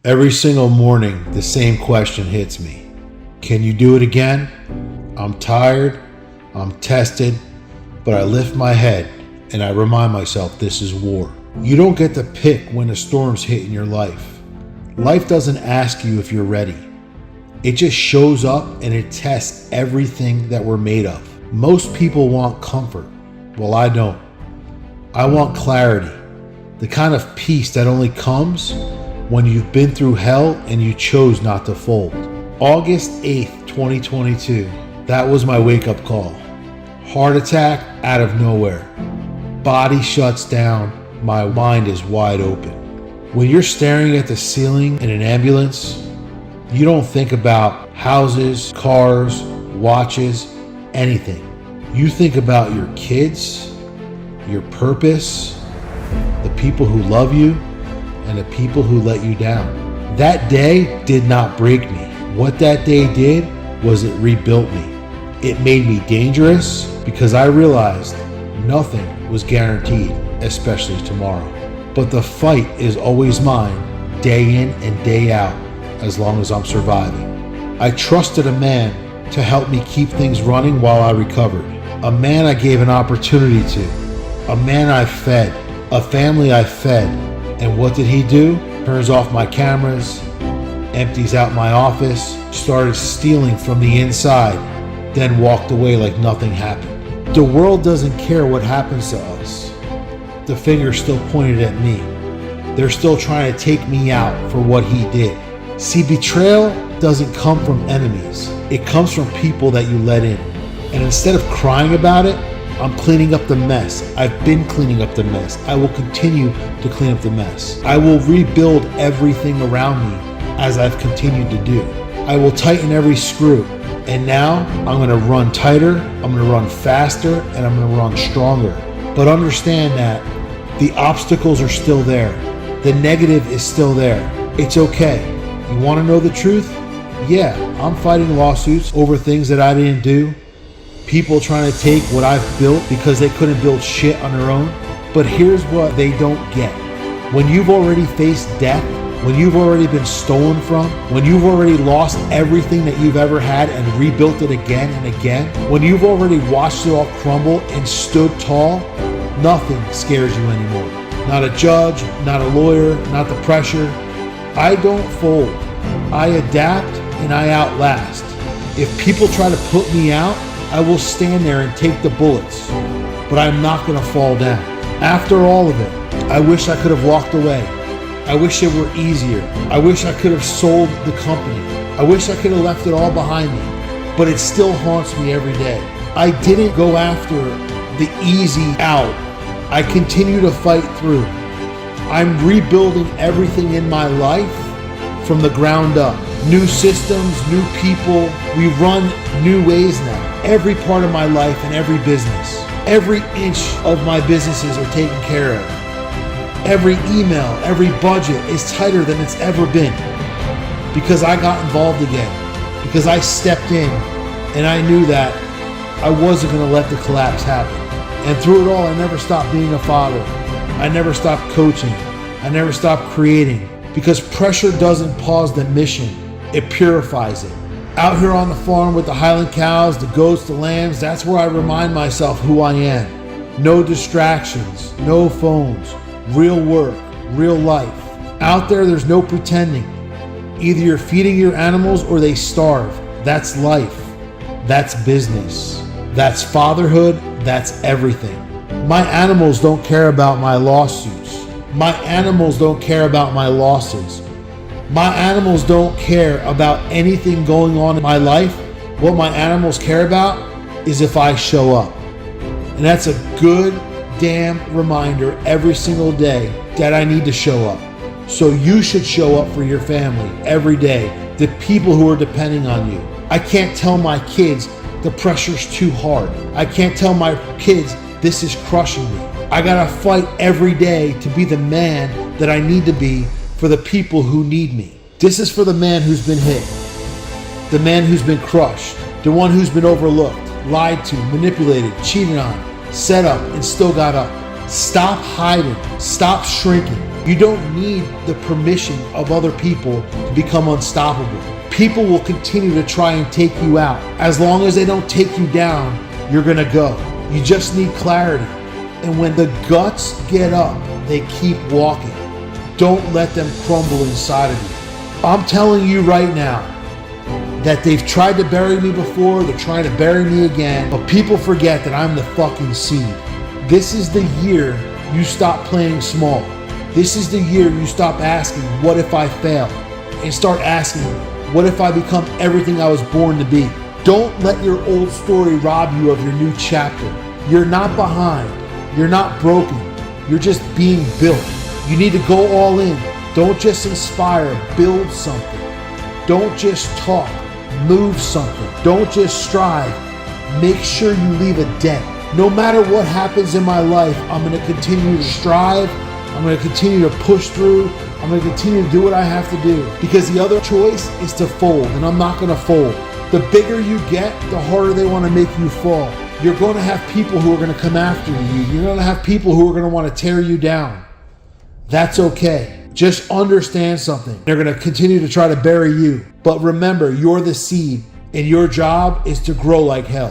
Every single morning, the same question hits me. Can you do it again? I'm tired, I'm tested, but I lift my head and I remind myself this is war. You don't get to pick when the storms hit in your life. Life doesn't ask you if you're ready. It just shows up and it tests everything that we're made of. Most people want comfort. Well, I don't. I want clarity. The kind of peace that only comes when you've been through hell and you chose not to fold. August 8th, 2022. That was my wake-up call. Heart attack out of nowhere. Body shuts down. My mind is wide open. When you're staring at the ceiling in an ambulance, you don't think about houses, cars, watches, anything. You think about your kids, your purpose, the people who love you, and the people who let you down. That day did not break me. What that day did was it rebuilt me. It made me dangerous because I realized nothing was guaranteed, especially tomorrow. But the fight is always mine, day in and day out, as long as I'm surviving. I trusted a man to help me keep things running while I recovered. A man I gave an opportunity to. A man I fed. A family I fed. And what did he do? Turns off my cameras, empties out my office, started stealing from the inside, then walked away like nothing happened. The world doesn't care what happens to us. The finger's still pointed at me. They're still trying to take me out for what he did. See, betrayal doesn't come from enemies. It comes from people that you let in. And instead of crying about it, I'm cleaning up the mess. I've been cleaning up the mess. I will continue to clean up the mess. I will rebuild everything around me as I've continued to do. I will tighten every screw. And now I'm going to run tighter, I'm going to run faster, and I'm going to run stronger. But understand that the obstacles are still there. The negative is still there. It's okay. You want to know the truth? Yeah, I'm fighting lawsuits over things that I didn't do. People trying to take what I've built because they couldn't build shit on their own. But here's what they don't get. When you've already faced death, when you've already been stolen from, when you've already lost everything that you've ever had and rebuilt it again and again, when you've already watched it all crumble and stood tall, nothing scares you anymore. Not a judge, not a lawyer, not the pressure. I don't fold. I adapt and I outlast. If people try to put me out, I will stand there and take the bullets, but I'm not going to fall down. After all of it, I wish I could have walked away. I wish it were easier. I wish I could have sold the company. I wish I could have left it all behind me, but it still haunts me every day. I didn't go after the easy out. I continue to fight through. I'm rebuilding everything in my life from the ground up. New systems, new people. We run new ways now. Every part of my life and every business. Every inch of my businesses are taken care of. Every email, every budget is tighter than it's ever been because I got involved again, because I stepped in and I knew that I wasn't going to let the collapse happen. And through it all, I never stopped being a father. I never stopped coaching. I never stopped creating because pressure doesn't pause the mission. It purifies it. Out here on the farm with the Highland cows, the goats, the lambs, that's where I remind myself who I am. No distractions, no phones, real work, real life. Out there's no pretending. Either you're feeding your animals or they starve. That's life. That's business. That's fatherhood. That's everything. My animals don't care about my lawsuits. My animals don't care about my losses. My animals don't care about anything going on in my life. What my animals care about is if I show up. And that's a good damn reminder every single day that I need to show up. So you should show up for your family every day, the people who are depending on you. I can't tell my kids the pressure's too hard. I can't tell my kids this is crushing me. I gotta fight every day to be the man that I need to be for the people who need me. This is for the man who's been hit, the man who's been crushed, the one who's been overlooked, lied to, manipulated, cheated on, set up, and still got up. Stop hiding. Stop shrinking. You don't need the permission of other people to become unstoppable. People will continue to try and take you out. As long as they don't take you down, you're gonna go. You just need clarity. And when the guts get up, they keep walking. Don't let them crumble inside of you. I'm telling you right now that they've tried to bury me before, they're trying to bury me again, but people forget that I'm the fucking seed. This is the year you stop playing small. This is the year you stop asking, what if I fail? And start asking, what if I become everything I was born to be? Don't let your old story rob you of your new chapter. You're not behind. You're not broken. You're just being built. You need to go all in. Don't just inspire, build something. Don't just talk, move something. Don't just strive. Make sure you leave a dent. No matter what happens in my life, I'm going to continue to strive. I'm going to continue to push through. I'm going to continue to do what I have to do. Because the other choice is to fold, and I'm not going to fold. The bigger you get, the harder they want to make you fall. You're going to have people who are going to come after you. You're going to have people who are going to want to tear you down. That's okay. Just understand something. They're going to continue to try to bury you. But remember, you're the seed, and your job is to grow like hell.